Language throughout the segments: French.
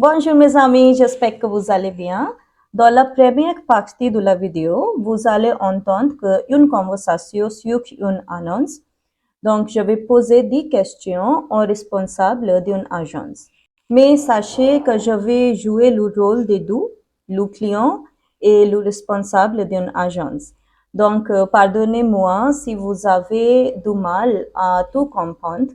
Bonjour mes amis, j'espère que vous allez bien. Dans la première partie de la vidéo, vous allez entendre une conversation sur une annonce. Donc, je vais poser 10 questions aux responsables d'une agence. Mais sachez que je vais jouer le rôle des deux, le client et le responsable d'une agence. Donc, pardonnez-moi si vous avez du mal à tout comprendre,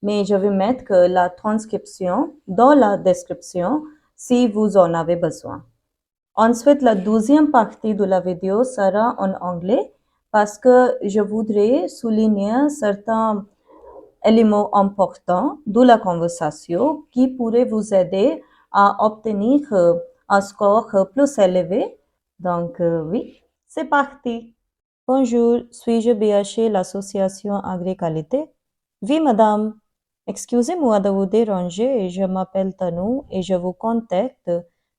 mais je vais mettre la transcription dans la description si vous en avez besoin. Ensuite, la deuxième partie de la vidéo sera en anglais parce que je voudrais souligner certains éléments importants de la conversation qui pourraient vous aider à obtenir un score plus élevé. Donc, oui, c'est parti. Bonjour, suis-je bien chez l'association Agri-Qualité? Oui, madame. Excusez-moi de vous déranger, je m'appelle Tanu et je vous contacte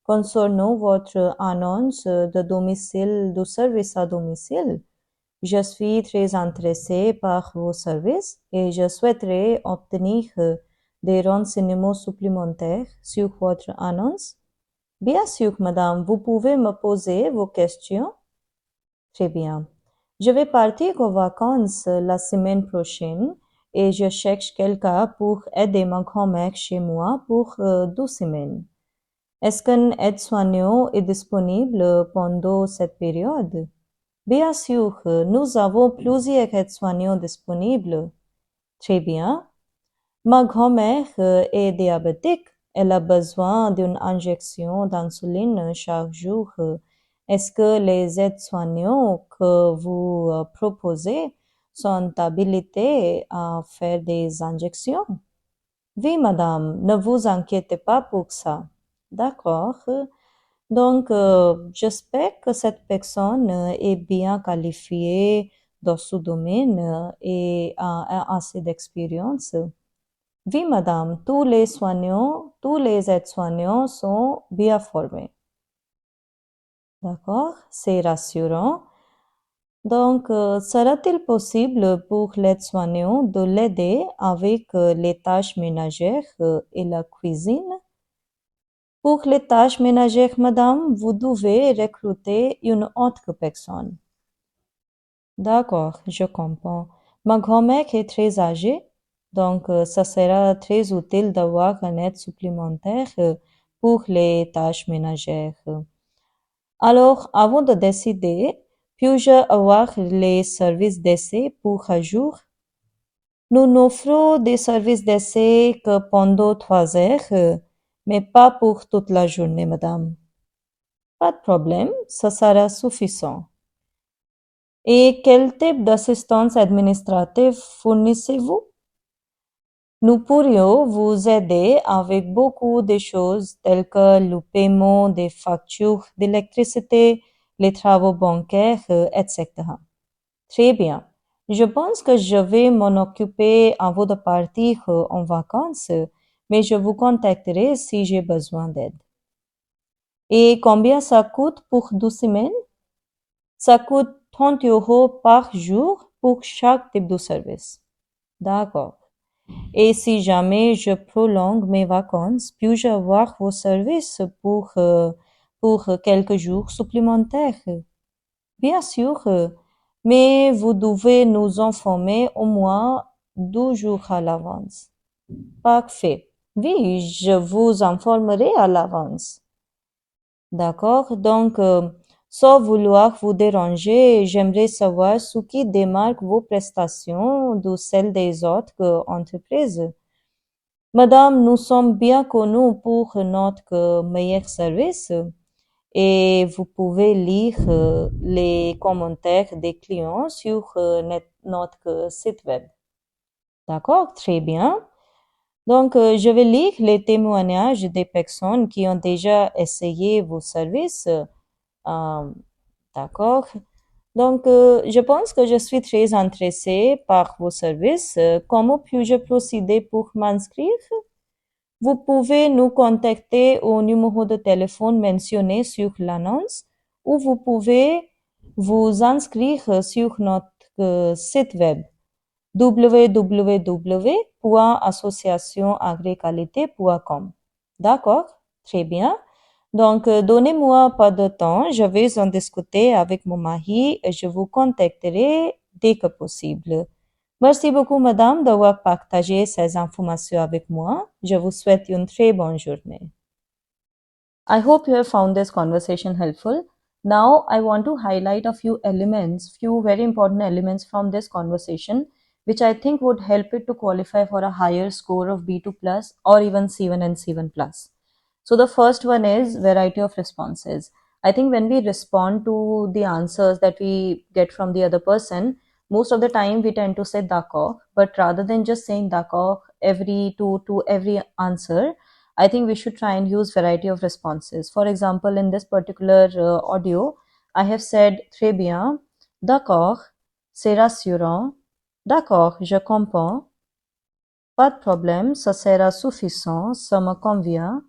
concernant votre annonce de domicile, de service à domicile. Je suis très intéressée par vos services et je souhaiterais obtenir des renseignements supplémentaires sur votre annonce. Bien sûr, madame, vous pouvez me poser vos questions. Très bien. Je vais partir aux vacances la semaine prochaine et je cherche quelqu'un pour aider ma grand-mère chez moi pour 2 semaines. Est-ce qu'un aide-soignant est disponible pendant cette période? Bien sûr, nous avons plusieurs aides-soignants disponibles. Très bien. Ma grand-mère est diabétique. Elle a besoin d'une injection d'insuline chaque jour. Est-ce que les aides-soignants que vous proposez sont habilités à faire des injections? Oui, madame, ne vous inquiétez pas pour ça. D'accord. Donc, j'espère que cette personne est bien qualifiée dans ce domaine et a assez d'expérience. Oui, madame, tous les soignants, tous les aides-soignants sont bien formés. D'accord, c'est rassurant. Donc, sera-t-il possible pour l'aide-soignant de l'aider avec les tâches ménagères et la cuisine? Pour les tâches ménagères, madame, vous devez recruter une autre personne. D'accord, je comprends. Ma grand-mère est très âgée, donc ça sera très utile d'avoir un aide supplémentaire pour les tâches ménagères. Alors, avant de décider, puis-je avoir les services d'essai pour un jour? Nous n'offrons des services d'essai que pendant 3 heures, mais pas pour toute la journée, madame. Pas de problème, ça sera suffisant. Et quel type d'assistance administrative fournissez-vous? Nous pourrions vous aider avec beaucoup de choses telles que le paiement des factures d'électricité, les travaux bancaires, etc. Très bien. Je pense que je vais m'en occuper avant de partir en vacances, mais je vous contacterai si j'ai besoin d'aide. Et combien ça coûte pour 2 semaines? Ça coûte 30 euros par jour pour chaque type de service. D'accord. Et si jamais je prolonge mes vacances, puis-je avoir vos services pour quelques jours supplémentaires? Bien sûr, mais vous devez nous informer au moins 2 jours à l'avance. Parfait. Oui, je vous informerai à l'avance. D'accord. Donc, sans vouloir vous déranger, j'aimerais savoir ce qui démarque vos prestations de celles des autres entreprises. Madame, nous sommes bien connus pour notre meilleur service et vous pouvez lire les commentaires des clients sur notre site web. D'accord, très bien. Donc, je vais lire les témoignages des personnes qui ont déjà essayé vos services. D'accord. Donc, je pense que je suis très intéressée par vos services. Comment puis-je procéder pour m'inscrire? Vous pouvez nous contacter au numéro de téléphone mentionné sur l'annonce ou vous pouvez vous inscrire sur notre site web www.associationagriqualité.com. D'accord? Très bien. Donc, donnez-moi pas de temps, je vais en discuter avec mon mari et je vous contacterai dès que possible. Merci beaucoup, madame, d'avoir partagé ces informations avec moi. Je vous souhaite une très bonne journée. I hope you have found this conversation helpful. Now, I want to highlight a few elements, few very important elements from this conversation, which I think would help it to qualify for a higher score of B2 plus or even C1 and C1 plus. So the first one is variety of responses. I think when we respond to the answers that we get from the other person, most of the time we tend to say d'accord, but rather than just saying d'accord every to every answer, I think we should try and use variety of responses. For example, in this particular audio, I have said très bien, d'accord, c'est rassurant, d'accord, je comprends, pas de problème, ça sera suffisant, ça me convient,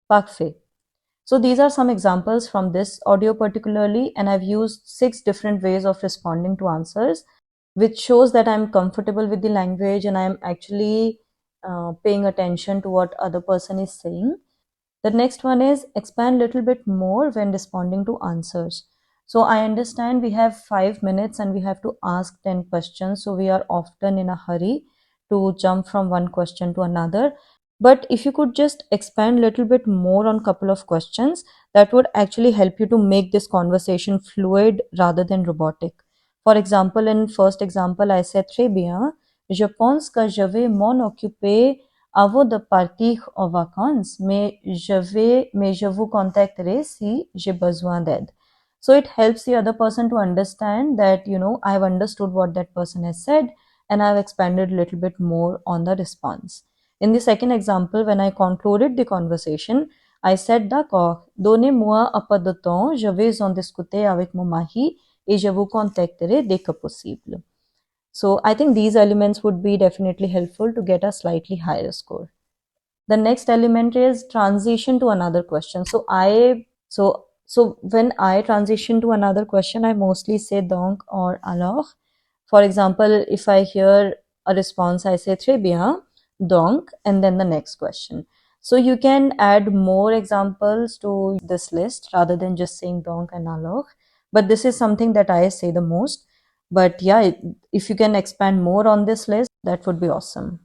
parfait. So these are some examples from this audio particularly, and I've used 6 different ways of responding to answers, which shows that I'm comfortable with the language and I'm actually paying attention to what other person is saying. The next one is expand a little bit more when responding to answers. So I understand we have 5 minutes and we have to ask 10 questions. So we are often in a hurry to jump from one question to another. But if you could just expand a little bit more on a couple of questions, that would actually help you to make this conversation fluid rather than robotic. For example, in first example, I said très bien, je pense que je vais m'en occuper avant de partir en vacances, mais je vous contacterai si j'ai besoin d'aide. So it helps the other person to understand that, I've understood what that person has said and I've expanded a little bit more on the response. In the second example, when I concluded the conversation, I said, d'accord, donnez-moi un peu de temps, je vais en discuter avec mon mari et je vous contacterai dès que possible. So I think these elements would be definitely helpful to get a slightly higher score. The next element is transition to another question. So when I transition to another question, I mostly say donc or alors. For example, if I hear a response, I say très bien, donc, and then the next question. So you can add more examples to this list rather than just saying donc and alors. But this is something that I say the most. But yeah, if you can expand more on this list, that would be awesome.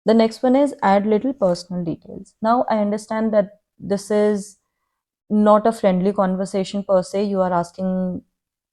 The next one is add little personal details. Now I understand that this is not a friendly conversation per se. You are asking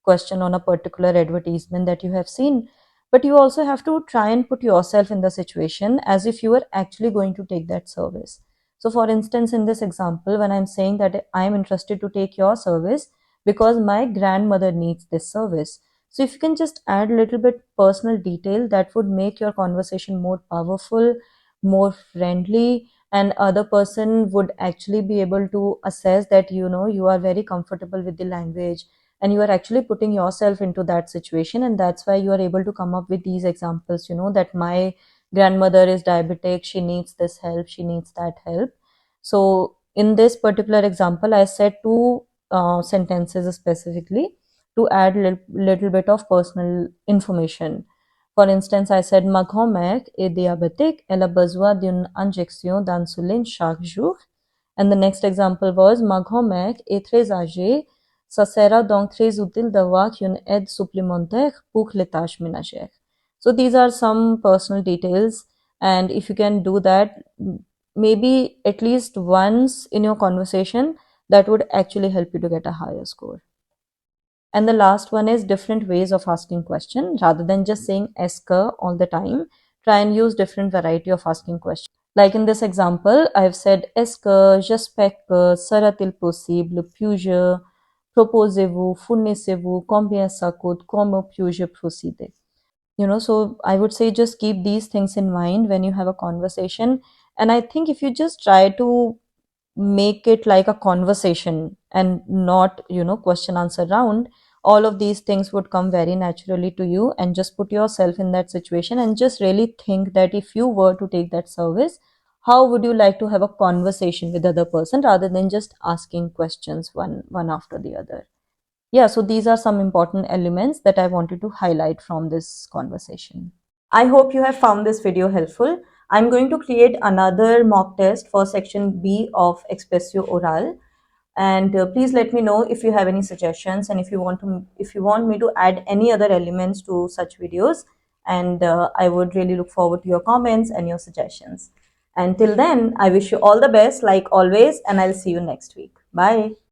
question on a particular advertisement that you have seen, but you also have to try and put yourself in the situation as if you were actually going to take that service. So for instance, in this example, when I'm saying that I'm interested to take your service because my grandmother needs this service. So if you can just add a little bit personal detail, that would make your conversation more powerful, more friendly, and other person would actually be able to assess that you are very comfortable with the language and you are actually putting yourself into that situation, and that's why you are able to come up with these examples, that my grandmother is diabetic, she needs this help, she needs that help. So in this particular example, I said two sentences specifically to add little bit of personal information. For instance, I said ma grand-mère est diabétique, elle a besoin d'une injection d'insuline chaque jour. And the next example was ma grand-mère est très âgée, ça sera donc très utile d'avoir une aide supplémentaire pour les tâches ménagères. So these are some personal details, and if you can do that maybe at least once in your conversation, that would actually help you to get a higher score. And the last one is different ways of asking question. Rather than just saying est-ce que all the time, try and use different variety of asking questions. Like in this example, I've said est-ce que, j'espère que, sera-t-il possible, puis-je, proposez-vous, fournissez-vous, combien ça coûte, comment puis-je procéder. So I would say just keep these things in mind when you have a conversation. And I think if you just try to make it like a conversation and not question answer round, all of these things would come very naturally to you. And just put yourself in that situation and just really think that if you were to take that service, how would you like to have a conversation with the other person rather than just asking questions one after the other. Yeah, so these are some important elements that I wanted to highlight from this conversation. I hope you have found this video helpful. I'm going to create another mock test for section B of Expressio Oral. And please let me know if you have any suggestions, and if you want me to add any other elements to such videos. And I would really look forward to your comments and your suggestions. Until then, I wish you all the best like always, and I'll see you next week. Bye.